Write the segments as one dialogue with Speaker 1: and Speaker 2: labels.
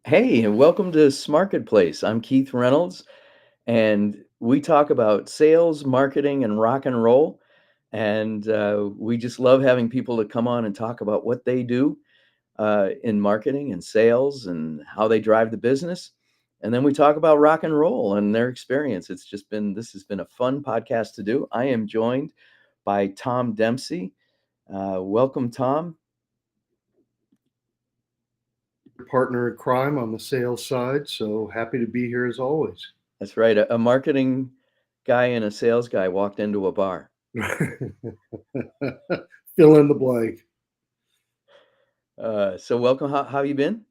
Speaker 1: Hey, and welcome to SmarketPlace. I'm Keith Reynolds, and we talk about sales, marketing, and rock and roll. And we just love having people to come on and talk about what they do in marketing and sales and how they drive the business. And then we talk about rock and roll and their experience. This has been a fun podcast to do. I am joined by Tom Dempsey. Welcome, Tom.
Speaker 2: Partner in crime on the sales side. So happy to be here as always.
Speaker 1: That's right. A marketing guy and a sales guy walked into a bar.
Speaker 2: Fill in the blank.
Speaker 1: So welcome. How you been?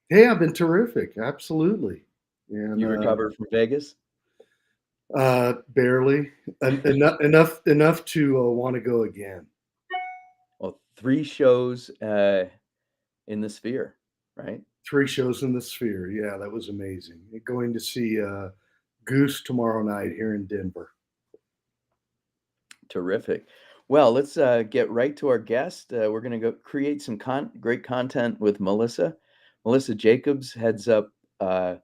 Speaker 2: Hey, I've been terrific. Absolutely. And
Speaker 1: You recovered from Vegas?
Speaker 2: barely enough to want to go again.
Speaker 1: Well, three shows in the Sphere, right?
Speaker 2: 3 shows in the Sphere. Yeah, that was amazing. Going to see Goose tomorrow night here in Denver.
Speaker 1: Terrific. Well, let's get right to our guest. We're going to go create some great content with Melissa. Melissa Jacobs heads up a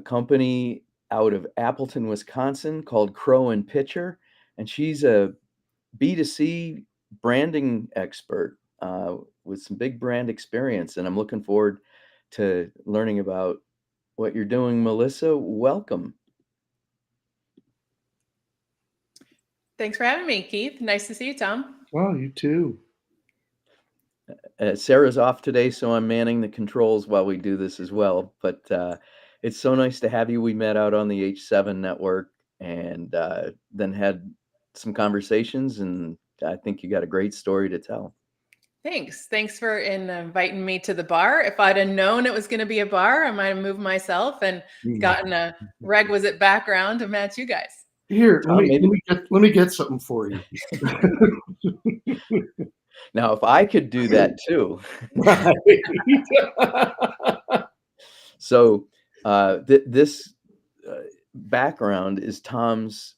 Speaker 1: company out of Appleton, Wisconsin called Crow and Pitcher, and she's a B2C branding expert with some big brand experience. And I'm looking forward to learning about what you're doing. Melissa, welcome.
Speaker 3: Thanks for having me, Keith. Nice to see you, Tom.
Speaker 2: Oh, you too.
Speaker 1: Sarah's off today, so I'm manning the controls while we do this as well. But it's so nice to have you. We met out on the H7 network and then had some conversations, and I think you got a great story to tell.
Speaker 3: Thanks for inviting me to the bar. If I'd have known it was going to be a bar, I might have moved myself and gotten a requisite background to match you guys.
Speaker 2: Here,
Speaker 1: Tom,
Speaker 2: let me get something for you.
Speaker 1: Now, if I could do that too. So this background is Tom's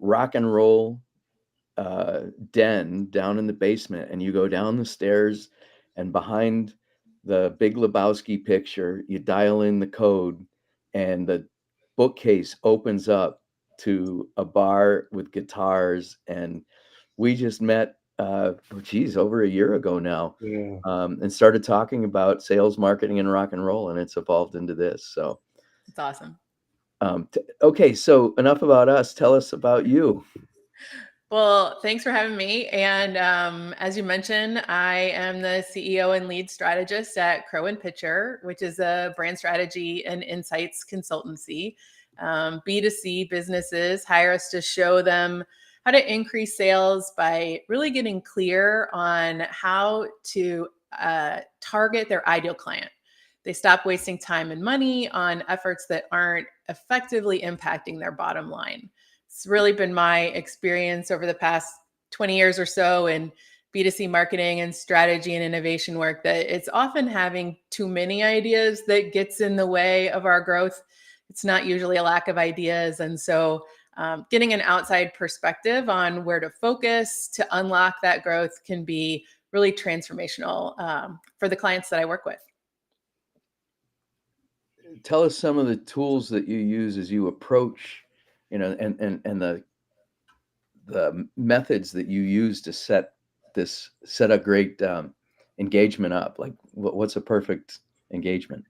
Speaker 1: rock and roll den down in the basement, and you go down the stairs, and behind the Big Lebowski picture, you dial in the code, and the bookcase opens up to a bar with guitars. And we just met over a year ago now.
Speaker 2: Yeah.
Speaker 1: And started talking about sales, marketing, and rock and roll, and it's evolved into this. So
Speaker 3: it's awesome.
Speaker 1: Okay, so enough about us. Tell us about you.
Speaker 3: Well, thanks for having me. And as you mentioned, I am the CEO and lead strategist at Crow and Pitcher, which is a brand strategy and insights consultancy. B2C businesses hire us to show them how to increase sales by really getting clear on how to target their ideal client. They stop wasting time and money on efforts that aren't effectively impacting their bottom line. It's really been my experience over the past 20 years or so in B2C marketing and strategy and innovation work that it's often having too many ideas that gets in the way of our growth. It's not usually a lack of ideas. And so getting an outside perspective on where to focus to unlock that growth can be really transformational for the clients that I work with.
Speaker 1: Tell us some of the tools that you use as you approach, and the methods that you use to set a great engagement up. Like what's a perfect engagement?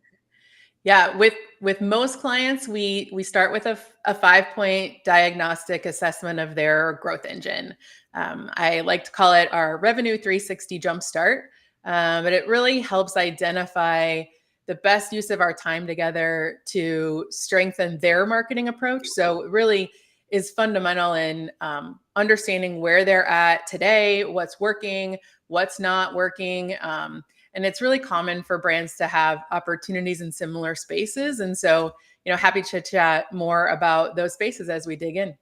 Speaker 3: Yeah, with most clients, we start with a 5-point diagnostic assessment of their growth engine. I like to call it our Revenue 360 Jumpstart, but it really helps identify the best use of our time together to strengthen their marketing approach. So it really is fundamental in understanding where they're at today, what's working, what's not working. And it's really common for brands to have opportunities in similar spaces. And so, happy to chat more about those spaces as we dig in.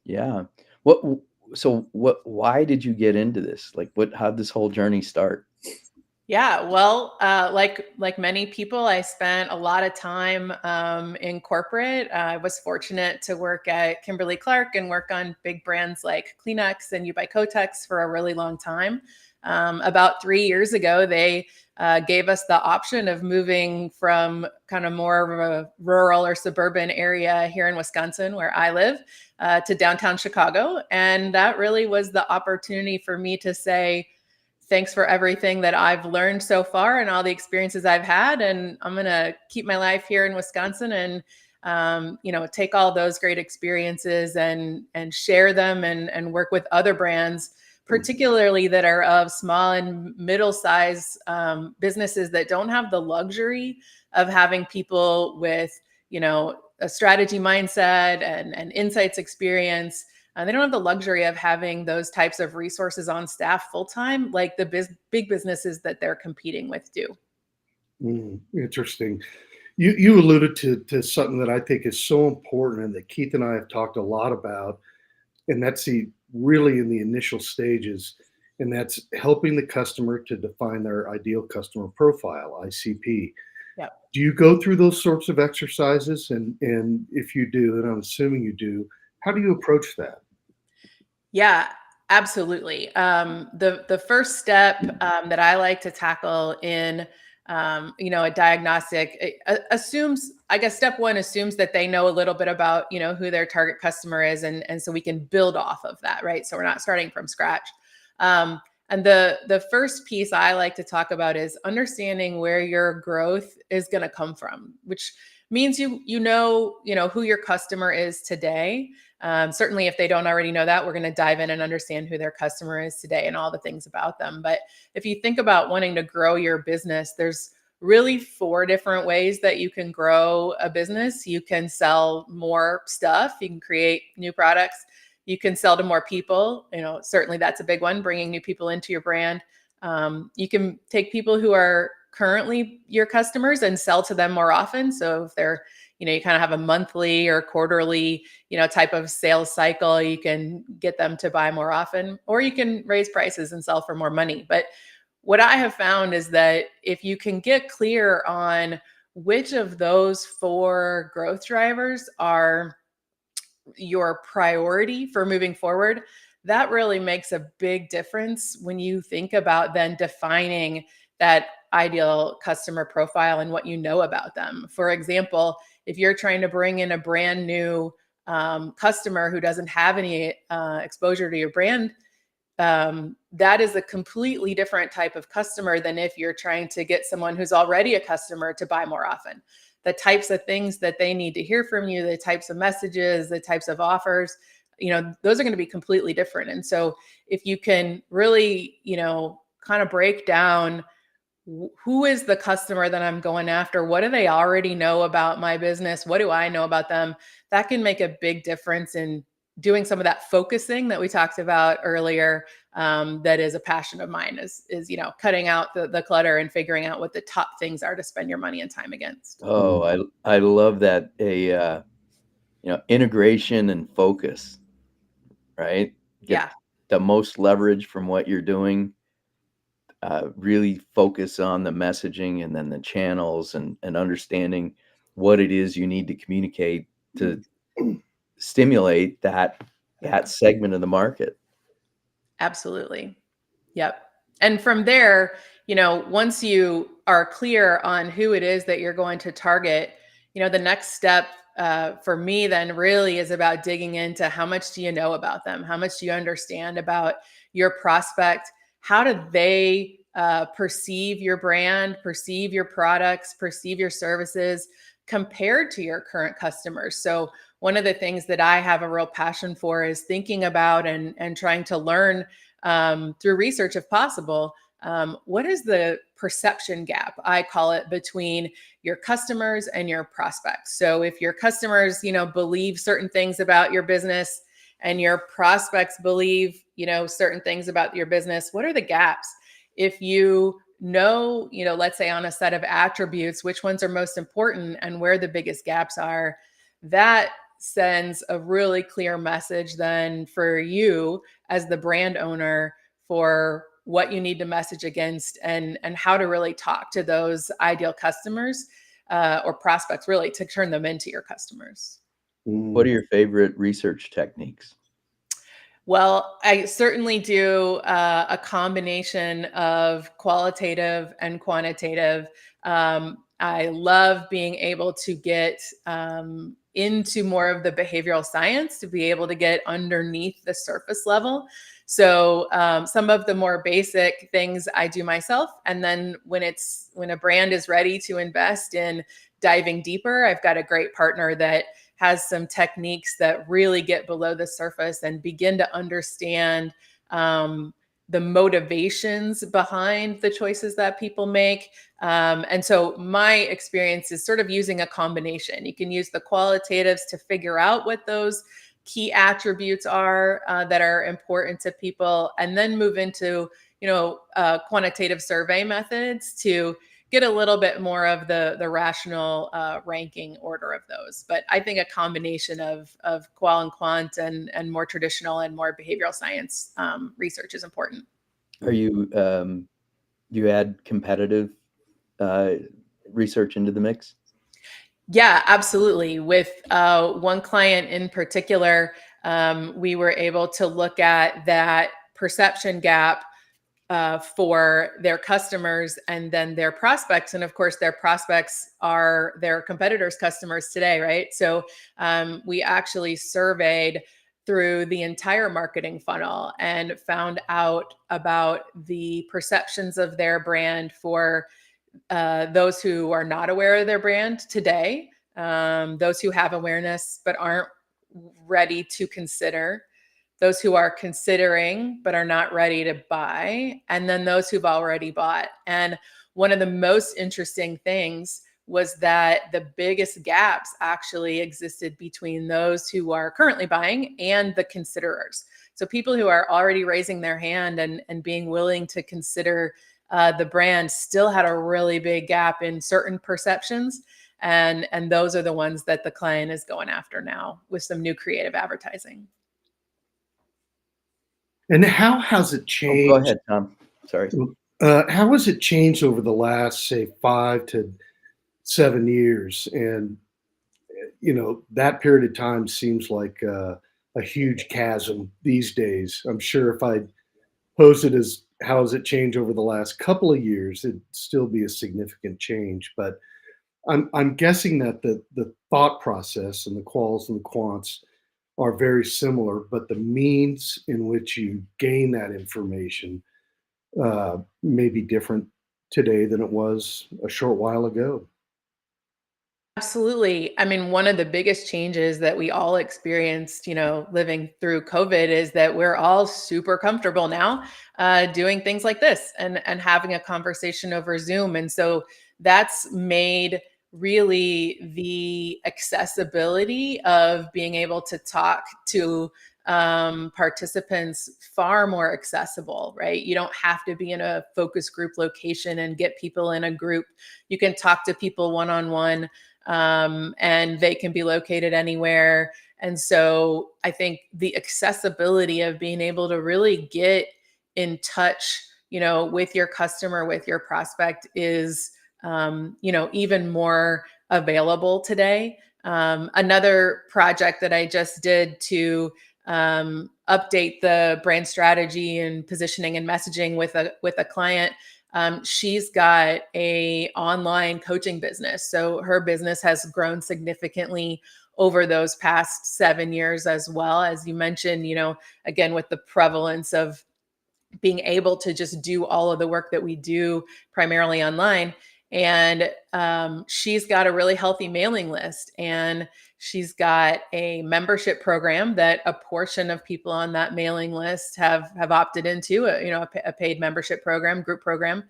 Speaker 1: Yeah. Why did you get into this? Like how'd this whole journey start?
Speaker 3: Yeah, well, like many people, I spent a lot of time in corporate. I was fortunate to work at Kimberly-Clark and work on big brands like Kleenex and You by Kotex for a really long time. about 3 years ago, they gave us the option of moving from kind of more of a rural or suburban area here in Wisconsin, where I live, to downtown Chicago. And that really was the opportunity for me to say, thanks for everything that I've learned so far and all the experiences I've had. And I'm going to keep my life here in Wisconsin and, take all those great experiences and share them and work with other brands, particularly that are of small and middle-sized businesses that don't have the luxury of having people with, a strategy mindset and insights experience. They don't have the luxury of having those types of resources on staff full-time, like the big businesses that they're competing with do.
Speaker 2: Interesting. You alluded to something that I think is so important and that Keith and I have talked a lot about, and that's really in the initial stages, and that's helping the customer to define their ideal customer profile, ICP.
Speaker 3: Yep.
Speaker 2: Do you go through those sorts of exercises? And if you do, and I'm assuming you do, how do you approach that?
Speaker 3: Yeah, absolutely. The first step that I like to tackle in a diagnostic assumes, I guess, step one assumes that they know a little bit about, who their target customer is. And so we can build off of that, right? So we're not starting from scratch. And the first piece I like to talk about is understanding where your growth is going to come from, which means you know who your customer is today. Certainly, if they don't already know that, we're going to dive in and understand who their customer is today and all the things about them. But if you think about wanting to grow your business, there's really 4 different ways that you can grow a business. You can sell more stuff. You can create new products. You can sell to more people. Certainly that's a big one, bringing new people into your brand. You can take people who are currently your customers and sell to them more often. So if they're, you kind of have a monthly or quarterly, type of sales cycle, you can get them to buy more often, or you can raise prices and sell for more money. But what I have found is that if you can get clear on which of those 4 growth drivers are your priority for moving forward, that really makes a big difference when you think about then defining that ideal customer profile and what you know about them. For example, if you're trying to bring in a brand new customer who doesn't have any exposure to your brand, that is a completely different type of customer than if you're trying to get someone who's already a customer to buy more often. The types of things that they need to hear from you, the types of messages, the types of offers, those are going to be completely different. And so if you can really, kind of break down who is the customer that I'm going after, what do they already know about my business, what do I know about them, that can make a big difference in doing some of that focusing that we talked about earlier. That is a passion of mine is cutting out the clutter and figuring out what the top things are to spend your money and time against.
Speaker 1: Oh, I love that, integration and focus, right? Get
Speaker 3: Yeah,
Speaker 1: the most leverage from what you're doing, really focus on the messaging and then the channels and understanding what it is you need to communicate to stimulate that
Speaker 3: yeah,
Speaker 1: segment of the market.
Speaker 3: absolutely. Yep. And from there, once you are clear on who it is that you're going to target, the next step for me then really is about digging into how much do you know about them? How much do you understand about your prospect? How do they perceive your brand, perceive your products, perceive your services compared to your current customers? So one of the things that I have a real passion for is thinking about and trying to learn through research, if possible, what is the perception gap, I call it, between your customers and your prospects? So if your customers, believe certain things about your business and your prospects believe, certain things about your business, what are the gaps? If you know, let's say on a set of attributes, which ones are most important and where the biggest gaps are, that sends a really clear message then for you as the brand owner for what you need to message against and how to really talk to those ideal customers or prospects, really, to turn them into your customers.
Speaker 1: What are your favorite research techniques?
Speaker 3: Well, I certainly do a combination of qualitative and quantitative. I love being able to get into more of the behavioral science to be able to get underneath the surface level. So some of the more basic things I do myself, and then when a brand is ready to invest in diving deeper, I've got a great partner that has some techniques that really get below the surface and begin to understand the motivations behind the choices that people make. And so my experience is sort of using a combination. You can use the qualitatives to figure out what those key attributes are that are important to people, and then move into quantitative survey methods to get a little bit more of the rational ranking order of those. But I think a combination of qual and quant and more traditional and more behavioral science research is important.
Speaker 1: Are you, do you add competitive uh, research into the mix?
Speaker 3: Yeah, absolutely. With one client in particular, we were able to look at that perception gap for their customers and then their prospects. And of course, their prospects are their competitors' customers today, right? So we actually surveyed through the entire marketing funnel and found out about the perceptions of their brand for those who are not aware of their brand today, those who have awareness but aren't ready to consider, those who are considering but are not ready to buy, and then those who've already bought. And one of the most interesting things was that the biggest gaps actually existed between those who are currently buying and the considerers. So people who are already raising their hand and being willing to consider the brand still had a really big gap in certain perceptions. And those are the ones that the client is going after now with some new creative advertising.
Speaker 2: And how has it
Speaker 1: Oh, go
Speaker 2: changed?
Speaker 1: ahead, Tom. Sorry.
Speaker 2: How has it changed over the last, say, 5 to 7 years? And that period of time seems like a huge chasm these days. I'm sure if I posed it as how has it changed over the last couple of years, it'd still be a significant change. But I'm guessing that the thought process and the quals and the quants are very similar, but the means in which you gain that information may be different today than it was a short while ago.
Speaker 3: Absolutely. I mean, one of the biggest changes that we all experienced, living through COVID is that we're all super comfortable now doing things like this and having a conversation over Zoom. And so that's made really the accessibility of being able to talk to participants far more accessible, right? You don't have to be in a focus group location and get people in a group. You can talk to people one on one, and they can be located anywhere. And so I think the accessibility of being able to really get in touch, with your customer, with your prospect is, even more available today. Another project that I just did to update the brand strategy and positioning and messaging with a client. She's got a online coaching business. So her business has grown significantly over those past 7 years, as well as you mentioned, again, with the prevalence of being able to just do all of the work that we do primarily online. And she's got a really healthy mailing list, and she's got a membership program that a portion of people on that mailing list have opted into, a paid membership program, group program,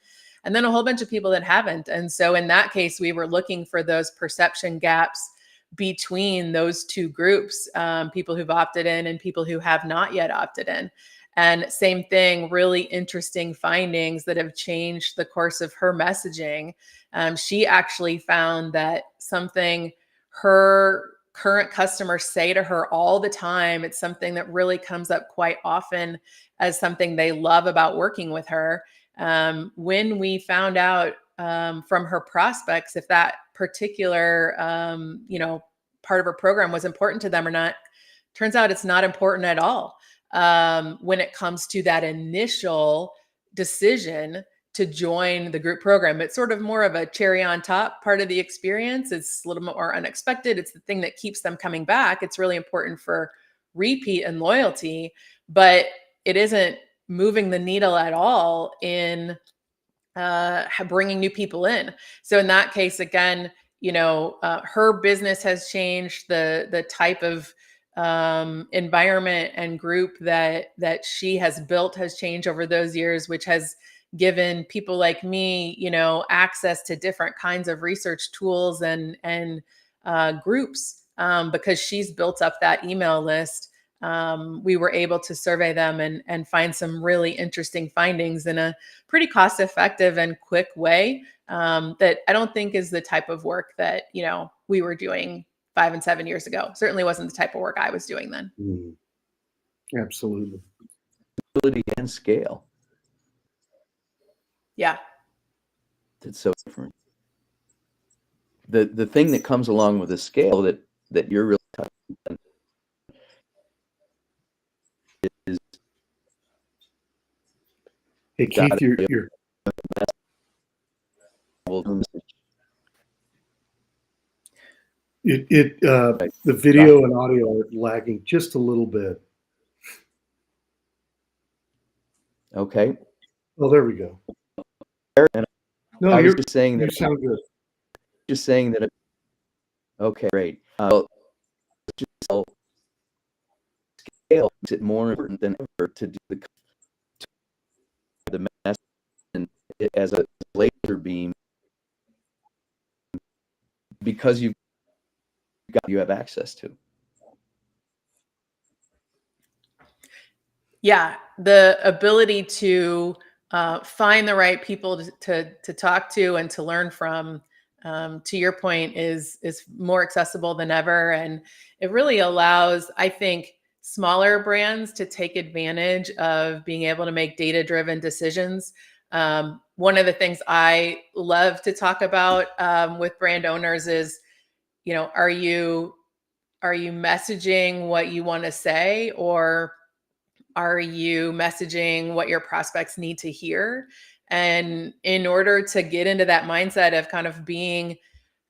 Speaker 3: and then a whole bunch of people that haven't. And so in that case, we were looking for those perception gaps between those two groups, people who've opted in and people who have not yet opted in. And same thing, really interesting findings that have changed the course of her messaging. She actually found that something her current customers say to her all the time, it's something that really comes up quite often as something they love about working with her. When we found out from her prospects if that particular, part of her program was important to them or not, turns out it's not important at all. when it comes to that initial decision to join the group program. It's sort of more of a cherry on top part of the experience. It's a little bit more unexpected. It's the thing that keeps them coming back. It's really important for repeat and loyalty, but it isn't moving the needle at all in bringing new people in. So in that case, again, her business has changed. The type of environment and group that she has built has changed over those years, which has given people like me, access to different kinds of research tools and groups, because she's built up that email list. We were able to survey them and find some really interesting findings in a pretty cost-effective and quick way, that I don't think is the type of work that, we were doing 5 and 7 years ago. Certainly wasn't the type of work I was doing then.
Speaker 2: Absolutely.
Speaker 1: Ability and scale.
Speaker 3: Yeah.
Speaker 1: It's so different. The thing that comes along with the scale that you're really touching on is
Speaker 2: Hey, Keith, you're the video and audio are lagging just a little bit.
Speaker 1: Okay.
Speaker 2: Oh, there we go. No,
Speaker 1: I was just saying
Speaker 2: you
Speaker 1: that.
Speaker 2: sound good.
Speaker 1: Just saying that. Okay, great. Scale makes it more important than ever to do the message as a laser beam, because you have access to.
Speaker 3: Yeah, the ability to find the right people to talk to and to learn from, to your point, is more accessible than ever, and it really allows, I think, smaller brands to take advantage of being able to make data-driven decisions. One of the things I love to talk about with brand owners is, are you messaging what you want to say, or are you messaging what your prospects need to hear? And in order to get into that mindset of kind of being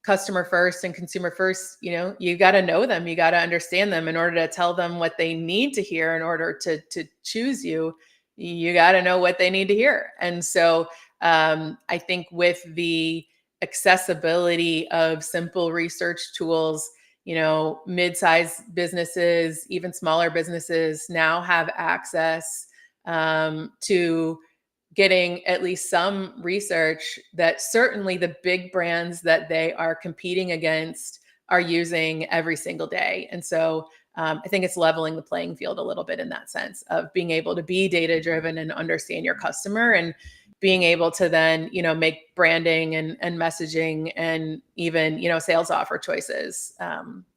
Speaker 3: customer first and consumer first, you got to know them, you got to understand them in order to tell them what they need to hear. In order to choose you, you got to know what they need to hear. And so I think with the accessibility of simple research tools, mid-sized businesses, even smaller businesses now have access to getting at least some research that certainly the big brands that they are competing against are using every single day. And so I think it's leveling the playing field a little bit in that sense of being able to be data-driven and understand your customer, and being able to then, make branding and messaging and even, sales offer choices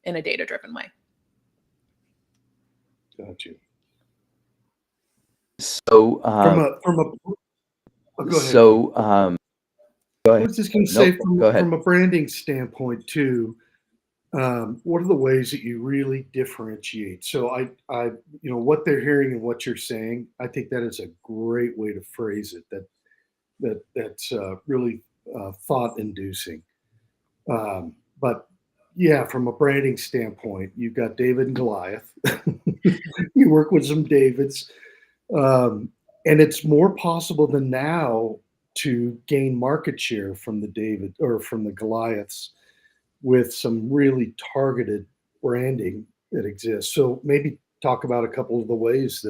Speaker 3: in a data-driven way.
Speaker 2: Got you.
Speaker 1: So,
Speaker 2: go ahead.
Speaker 1: So, go ahead.
Speaker 2: I was just going to say,
Speaker 1: go ahead.
Speaker 2: from a branding standpoint too, what are the ways that you really differentiate? So I, what they're hearing and what you're saying, I think that is a great way to phrase it. That's really thought-inducing. But yeah, from a branding standpoint, you've got David and Goliath. You work with some Davids, and it's more possible than now to gain market share from the David or from the Goliaths with some really targeted branding that exists. So maybe talk about a couple of the ways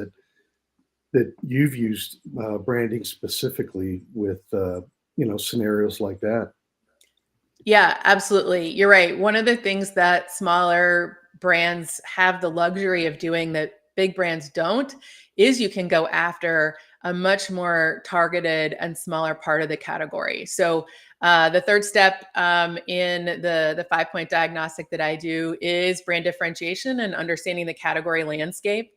Speaker 2: that you've used branding specifically with scenarios like that.
Speaker 3: Yeah, absolutely. You're right. One of the things that smaller brands have the luxury of doing that big brands don't is you can go after a much more targeted and smaller part of the category. So the third step in the 5-point diagnostic that I do is brand differentiation and understanding the category landscape.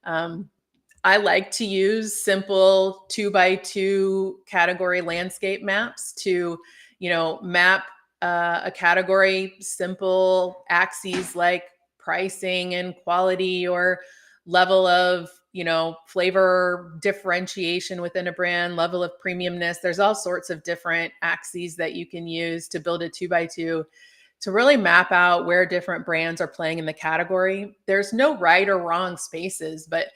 Speaker 3: I like to use simple 2x2 category landscape maps to, map a category, simple axes like pricing and quality or level of, flavor differentiation within a brand, level of premiumness. There's all sorts of different axes that you can use to build a 2x2 to really map out where different brands are playing in the category. There's no right or wrong spaces, but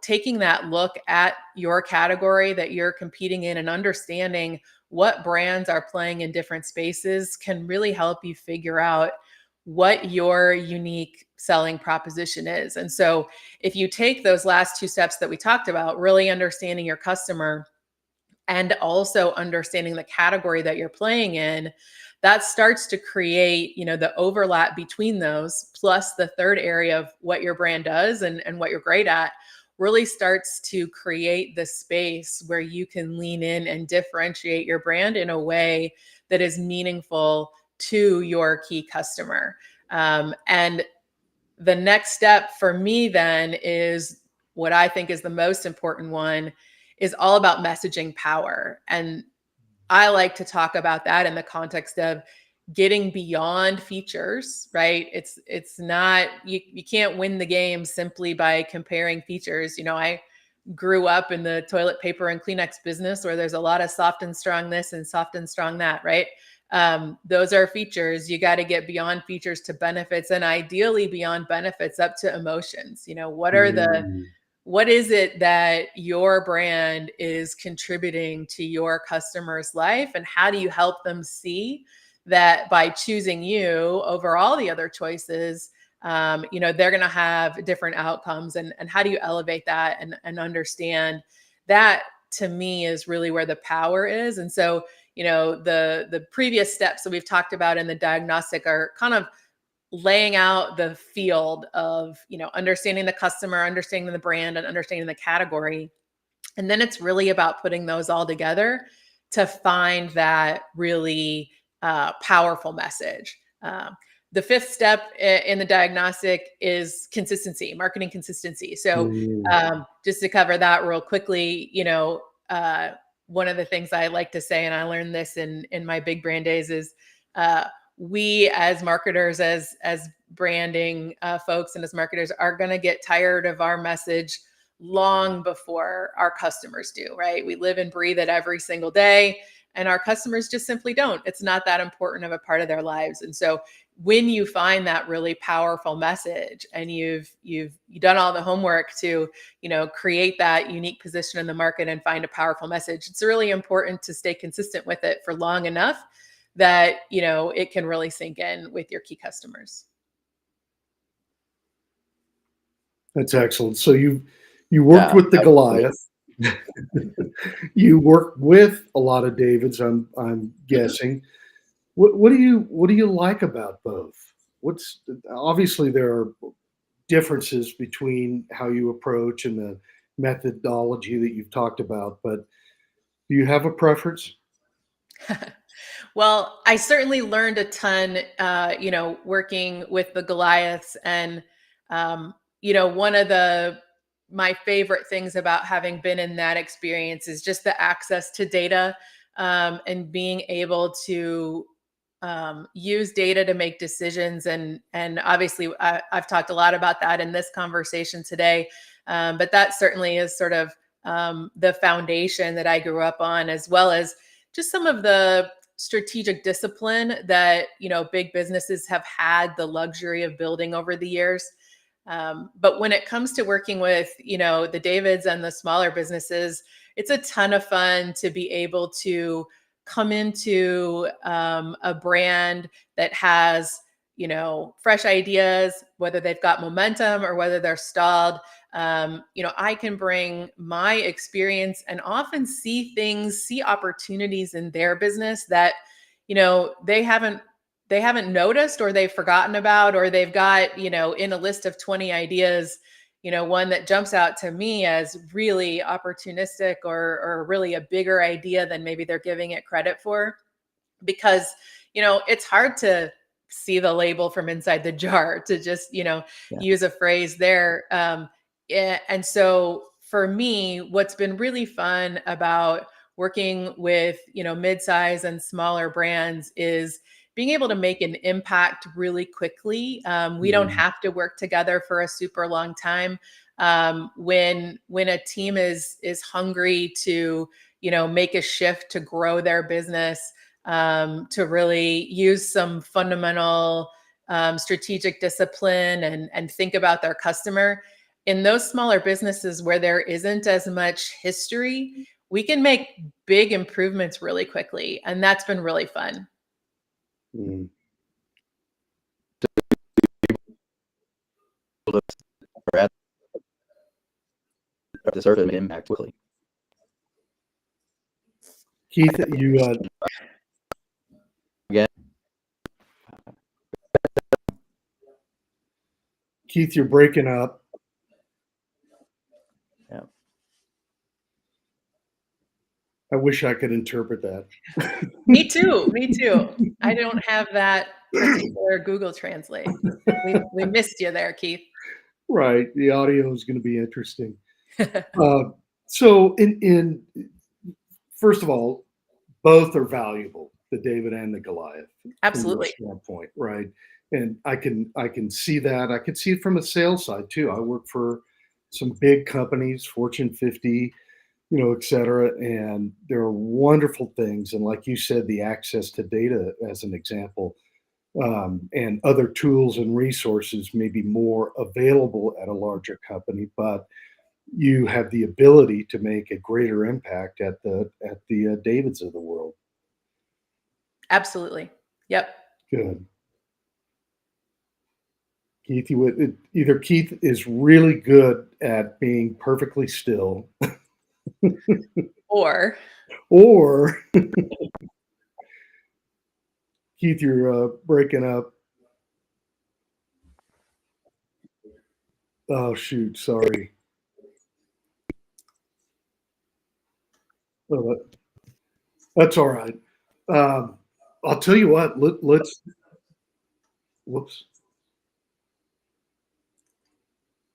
Speaker 3: taking that look at your category that you're competing in and understanding what brands are playing in different spaces can really help you figure out what your unique selling proposition is. And so if you take those last two steps that we talked about, really understanding your customer and also understanding the category that you're playing in, that starts to create, the overlap between those, plus the third area of what your brand does and what you're great at, really starts to create the space where you can lean in and differentiate your brand in a way that is meaningful to your key customer. And the next step for me then is what I think is the most important one, is all about messaging power. And I like to talk about that in the context of getting beyond features, right? It's not, you can't win the game simply by comparing features. I grew up in the toilet paper and Kleenex business where there's a lot of soft and strong this and soft and strong that, right? Those are features. You got to get beyond features to benefits, and ideally beyond benefits up to emotions. What is it that your brand is contributing to your customer's life, and how do you help them see that by choosing you over all the other choices, they're going to have different outcomes, and how do you elevate that and understand that? To me is really where the power is. And so, the previous steps that we've talked about in the diagnostic are kind of laying out the field of, understanding the customer, understanding the brand, and understanding the category. And then it's really about putting those all together to find that really powerful message. The fifth step in the diagnostic is consistency, marketing consistency. So just to cover that real quickly, one of the things I like to say, and I learned this in my big brand days, is we as marketers, as branding folks and as marketers, are going to get tired of our message long before our customers do, right? We live and breathe it every single day, and our customers just simply don't. It's not that important of a part of their lives. And so when you find that really powerful message and you've done all the homework to, create that unique position in the market and find a powerful message, it's really important to stay consistent with it for long enough that, it can really sink in with your key customers.
Speaker 2: That's excellent. So you worked with the Goliath. You worked with a lot of Davids, I'm guessing. What do you like about both? Obviously there are differences between how you approach and the methodology that you've talked about, but do you have a preference?
Speaker 3: Well, I certainly learned a ton, working with the Goliaths. And, one of my favorite things about having been in that experience is just the access to data, and being able to use data to make decisions. And obviously I've talked a lot about that in this conversation today. But that certainly is sort of the foundation that I grew up on, as well as just some of the strategic discipline that, big businesses have had the luxury of building over the years. But when it comes to working with, the Davids and the smaller businesses, it's a ton of fun to be able to come into a brand that has, fresh ideas, whether they've got momentum or whether they're stalled. I can bring my experience and often see opportunities in their business that, they haven't noticed, or they've forgotten about, or they've got, in a list of 20 ideas, one that jumps out to me as really opportunistic or really a bigger idea than maybe they're giving it credit for. Because, it's hard to see the label from inside the jar, to just, use a phrase there. And so for me, what's been really fun about working with, mid-size and smaller brands is being able to make an impact really quickly. We don't have to work together for a super long time. When a team is hungry to, make a shift to grow their business, to really use some fundamental strategic discipline and think about their customer. In those smaller businesses where there isn't as much history, we can make big improvements really quickly. And that's been really fun.
Speaker 2: Mm.
Speaker 1: At the surface, impact quickly.
Speaker 2: Keith, you
Speaker 1: Again,
Speaker 2: Keith, you're breaking up.
Speaker 1: yeah.
Speaker 2: I wish I could interpret that.
Speaker 3: Me too. Me too. I don't have that particular Google Translate. We missed you there, Keith.
Speaker 2: Right. The audio is going to be interesting. So in first of all, both are valuable, the David and the Goliath.
Speaker 3: Absolutely.
Speaker 2: From your standpoint, right? And I can see that. I can see it from a sales side too. I work for some big companies, Fortune 50, et cetera. And there are wonderful things. And like you said, the access to data as an example, and other tools and resources may be more available at a larger company, but you have the ability to make a greater impact at the Davids of the world.
Speaker 3: Absolutely. Yep.
Speaker 2: Good. Keith, either Keith is really good at being perfectly still,
Speaker 3: Or
Speaker 2: Keith, you're breaking up. Oh shoot, sorry. Oh, that's all right. I'll tell you what. Let's. Whoops.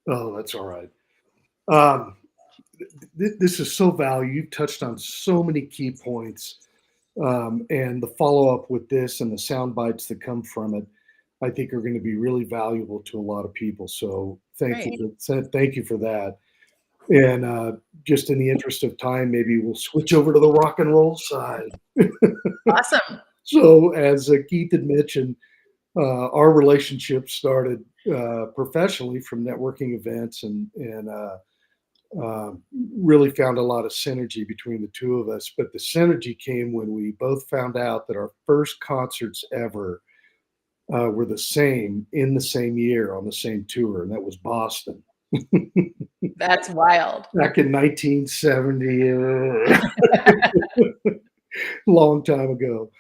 Speaker 2: Oh, that's all right. This is so valuable. You've touched on so many key points, and the follow up with this and the sound bites that come from it, I think are going to be really valuable to a lot of people. So thank you for that. And just in the interest of time, maybe we'll switch over to the rock and roll side.
Speaker 3: awesome.
Speaker 2: So as Keith had mentioned, our relationship started professionally from networking events, and really found a lot of synergy between the two of us. But the synergy came when we both found out that our first concerts ever were the same in the same year on the same tour, and that was Boston.
Speaker 3: That's wild.
Speaker 2: Back in 1970, long time ago.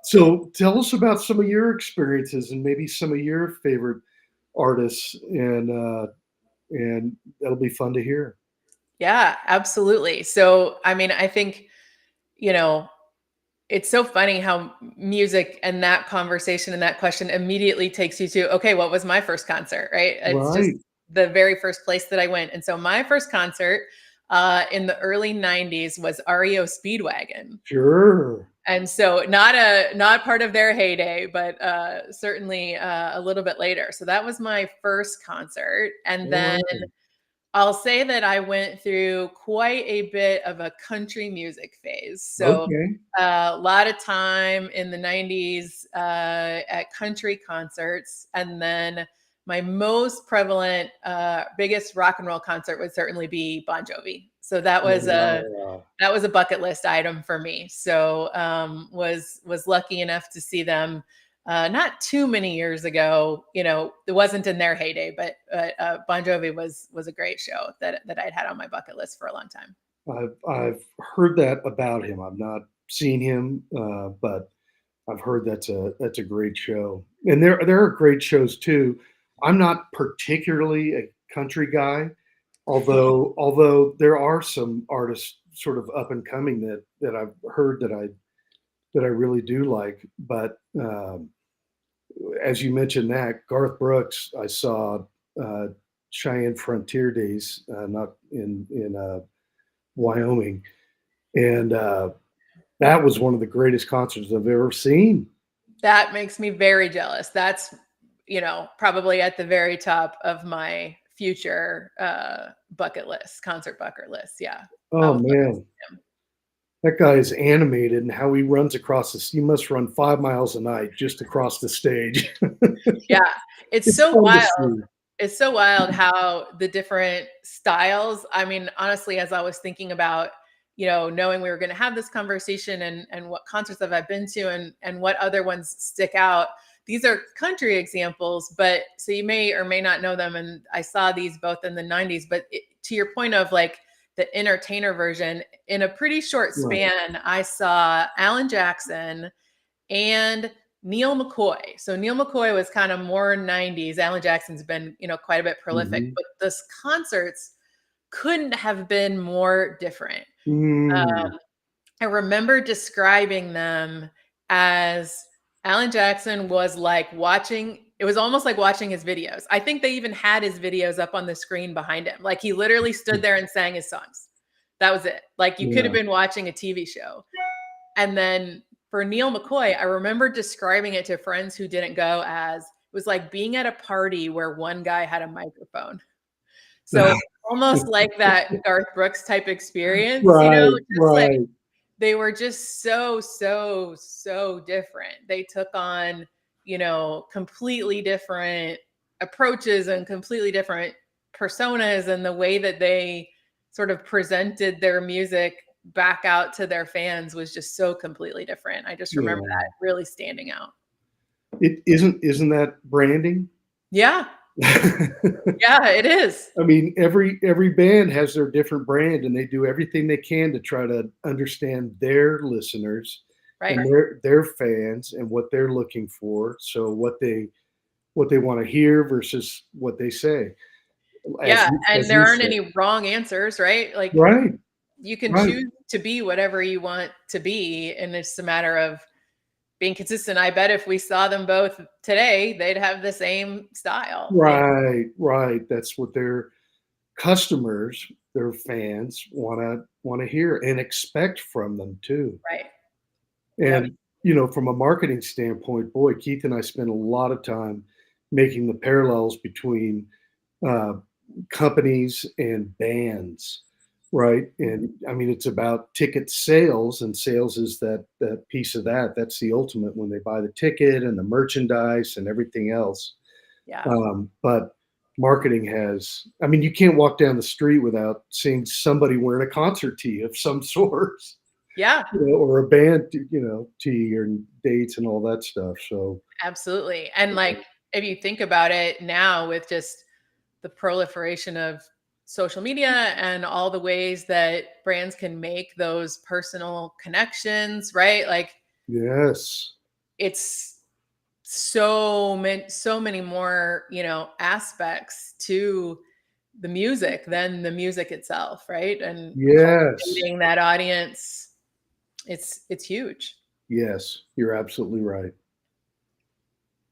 Speaker 2: So tell us about some of your experiences and maybe some of your favorite artists, and that'll be fun to hear.
Speaker 3: Yeah, absolutely. So, I mean, I think, it's so funny how music and that conversation and that question immediately takes you to, okay, what was my first concert, right? It's just the very first place that I went. And so my first concert in the early 90s was REO Speedwagon.
Speaker 2: Sure.
Speaker 3: And so not part of their heyday, but certainly a little bit later. So that was my first concert. And then I'll say that I went through quite a bit of a country music phase. So a lot of time in the 90s at country concerts. And then my most prevalent, biggest rock and roll concert would certainly be Bon Jovi. So that was a bucket list item for me. So was lucky enough to see them not too many years ago. It wasn't in their heyday, but Bon Jovi was a great show that I'd had on my bucket list for a long time.
Speaker 2: I've heard that about him. I've not seen him, but I've heard that's a great show. And there are great shows too. I'm not particularly a country guy, although there are some artists sort of up and coming that I've heard that I really do like. But as you mentioned, that Garth Brooks, I saw Cheyenne Frontier Days, not in Wyoming, and that was one of the greatest concerts I've ever seen.
Speaker 3: That makes me very jealous. That's, probably at the very top of my future concert bucket list. Yeah. I
Speaker 2: Oh
Speaker 3: would love to
Speaker 2: man,
Speaker 3: see him.
Speaker 2: that guy is animated, and how he runs across this. He must run 5 miles a night just across the stage.
Speaker 3: Yeah. It's
Speaker 2: It's
Speaker 3: so
Speaker 2: fun to
Speaker 3: wild.
Speaker 2: see.
Speaker 3: It's so wild how the different styles, I mean, honestly, as I was thinking about, knowing we were going to have this conversation and what concerts have I been to and what other ones stick out. These are country examples, but so you may or may not know them. And I saw these both in the 90s, but to your point of like the entertainer version, in a pretty short
Speaker 2: Right.
Speaker 3: span, I saw Alan Jackson and Neil McCoy. So Neil McCoy was kind of more 90s. Alan Jackson's been, quite a bit prolific,
Speaker 2: Mhm.
Speaker 3: but this concerts couldn't have been more different.
Speaker 2: Mm.
Speaker 3: I remember describing them as Alan Jackson was like it was almost like watching his videos. I think they even had his videos up on the screen behind him. Like he literally stood there and sang his songs. That was it. Like you could have
Speaker 2: Yeah.
Speaker 3: been watching a TV show. And then for Neil McCoy, I remember describing it to friends who didn't go as it was like being at a party where one guy had a microphone. So almost like that Garth Brooks type experience,
Speaker 2: Right,
Speaker 3: just like
Speaker 2: right.
Speaker 3: they were just so, so, so different. They took on, completely different approaches and completely different personas, and the way that they sort of presented their music back out to their fans was just so completely different. I just remember
Speaker 2: Yeah.
Speaker 3: that really standing out.
Speaker 2: It isn't that branding?
Speaker 3: Yeah.
Speaker 2: I
Speaker 3: Yeah, it is.
Speaker 2: mean, every band has their different brand, and they do everything they can to try to understand their listeners
Speaker 3: Right.
Speaker 2: and their fans and what they're looking for. So what they want to hear versus what they say.
Speaker 3: Yeah. And
Speaker 2: As
Speaker 3: there
Speaker 2: you
Speaker 3: aren't
Speaker 2: said.
Speaker 3: any wrong answers, right? Like
Speaker 2: Right,
Speaker 3: you can
Speaker 2: right.
Speaker 3: choose to be whatever you want to be. And it's a matter of being consistent. I bet if we saw them both today, they'd have the same style.
Speaker 2: Right, right. That's what their customers, their fans wanna hear and expect from them too.
Speaker 3: Right. Yep.
Speaker 2: And, from a marketing standpoint, boy, Keith and I spend a lot of time making the parallels between, uh, companies and bands, right? And, I mean, it's about ticket sales, and sales is that piece of that. That's the ultimate when they buy the ticket and the merchandise and everything else.
Speaker 3: Yeah.
Speaker 2: But marketing has, I mean, you can't walk down the street without seeing somebody wearing a concert tee of some sort,
Speaker 3: Yeah.
Speaker 2: or a band, tee or dates and all that stuff. So,
Speaker 3: Absolutely. And like, if you think about it now with just the proliferation of social media and all the ways that brands can make those personal connections, right? Like
Speaker 2: yes,
Speaker 3: it's so many more, aspects to the music than the music itself, right? And
Speaker 2: yes,
Speaker 3: cultivating that audience, it's huge.
Speaker 2: yes, you're absolutely right.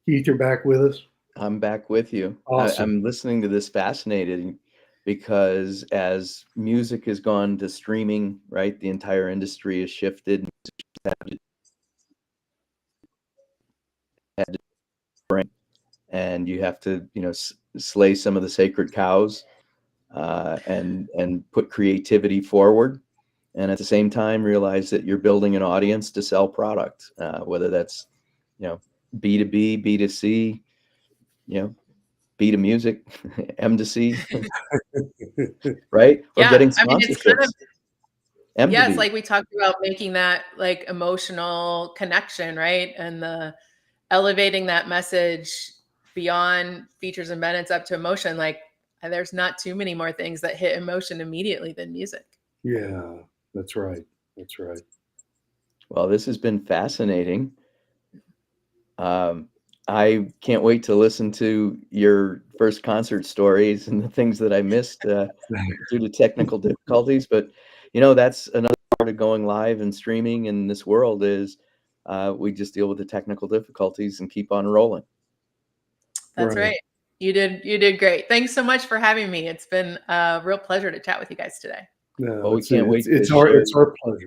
Speaker 2: Keith, you're back with us.
Speaker 1: I'm back with you.
Speaker 2: Awesome.
Speaker 1: I'm listening to this fascinating because as music has gone to streaming, right, the entire industry has shifted. And you have to, slay some of the sacred cows and put creativity forward, and at the same time realize that you're building an audience to sell product, whether that's B2B, B2C, B to music, M to C, right? Or
Speaker 3: Yeah.
Speaker 1: getting
Speaker 3: I mean, it's kind
Speaker 1: sponsorships,
Speaker 3: of,
Speaker 1: M to
Speaker 3: yeah, it's
Speaker 1: B.
Speaker 3: like we talked about making that like emotional connection, right? And the elevating that message beyond features and minutes up to emotion. Like there's not too many more things that hit emotion immediately than music.
Speaker 2: Yeah, that's right. That's right.
Speaker 1: Well, this has been fascinating. Um, I can't wait to listen to your first concert stories and the things that I missed due to technical difficulties. But that's another part of going live and streaming in this world is we just deal with the technical difficulties and keep on rolling.
Speaker 3: That's
Speaker 2: Right.
Speaker 3: right. You did great. Thanks so much for having me. It's been a real pleasure to chat with you guys today.
Speaker 2: No,
Speaker 1: Well, we can't wait to
Speaker 2: it's
Speaker 1: share.
Speaker 2: our pleasure.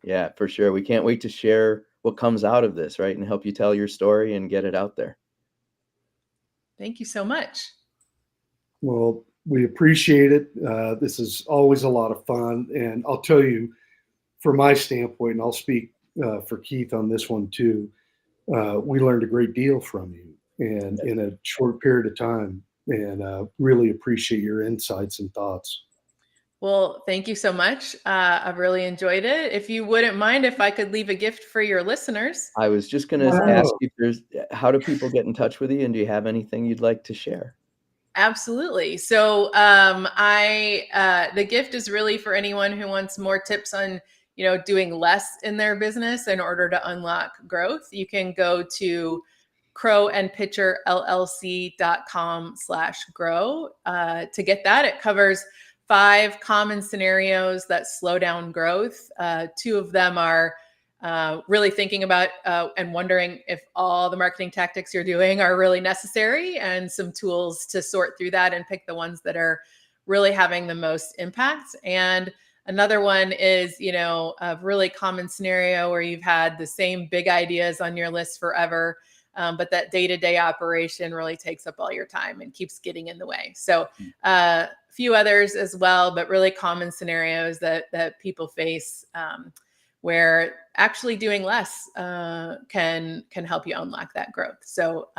Speaker 1: Yeah, for sure. We can't wait to share what comes out of this, right? And help you tell your story and get it out there.
Speaker 3: Thank you so much.
Speaker 2: Well, we appreciate it. This is always a lot of fun. And I'll tell you, from my standpoint, and I'll speak for Keith on this one too, we learned a great deal from you and in a short period of time, and really appreciate your insights and thoughts.
Speaker 3: Well, thank you so much. I've really enjoyed it. If you wouldn't mind if I could leave a gift for your listeners.
Speaker 1: I was just going to ask
Speaker 2: Wow.
Speaker 1: you, how do people get in touch with you, and do you have anything you'd like to share?
Speaker 3: Absolutely. So the gift is really for anyone who wants more tips on, doing less in their business in order to unlock growth. You can go to crowandpitcherllc.com/grow to get that. It covers 5 common scenarios that slow down growth. 2 of them are really thinking about and wondering if all the marketing tactics you're doing are really necessary, and some tools to sort through that and pick the ones that are really having the most impact. And another one is, a really common scenario where you've had the same big ideas on your list forever, but that day-to-day operation really takes up all your time and keeps getting in the way. So a few others as well, but really common scenarios that people face, where actually doing less can help you unlock that growth. So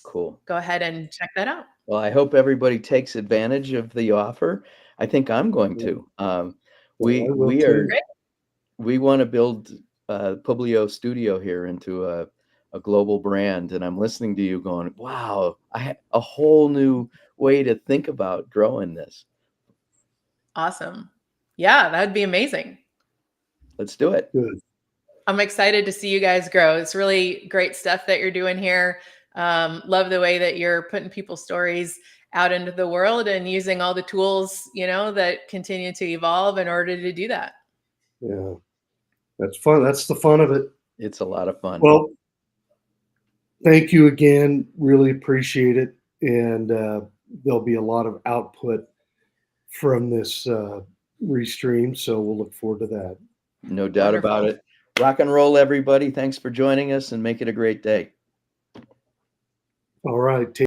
Speaker 1: Cool.
Speaker 3: go ahead and check that out.
Speaker 1: Well, I hope everybody takes advantage of the offer. I think I'm going
Speaker 2: Yeah,
Speaker 1: to.
Speaker 2: well, I will
Speaker 1: We are
Speaker 2: too.
Speaker 3: Great.
Speaker 1: we want to build Publio Studio here into a global brand, and I'm listening to you going, wow, I had a whole new way to think about growing this.
Speaker 3: Awesome. Yeah, that would be amazing.
Speaker 1: Let's do it.
Speaker 2: Good.
Speaker 3: I'm excited to see you guys grow. It's really great stuff that you're doing here. Love the way that you're putting people's stories out into the world and using all the tools, that continue to evolve in order to do that.
Speaker 2: Yeah, that's fun. That's the fun of it.
Speaker 1: It's a lot of fun.
Speaker 2: Well, thank you again. Really appreciate it. And there'll be a lot of output from this restream. So we'll look forward to that.
Speaker 1: No doubt about
Speaker 3: Wonderful.
Speaker 1: it. Rock and roll, everybody. Thanks for joining us, and make it a great day.
Speaker 2: All right.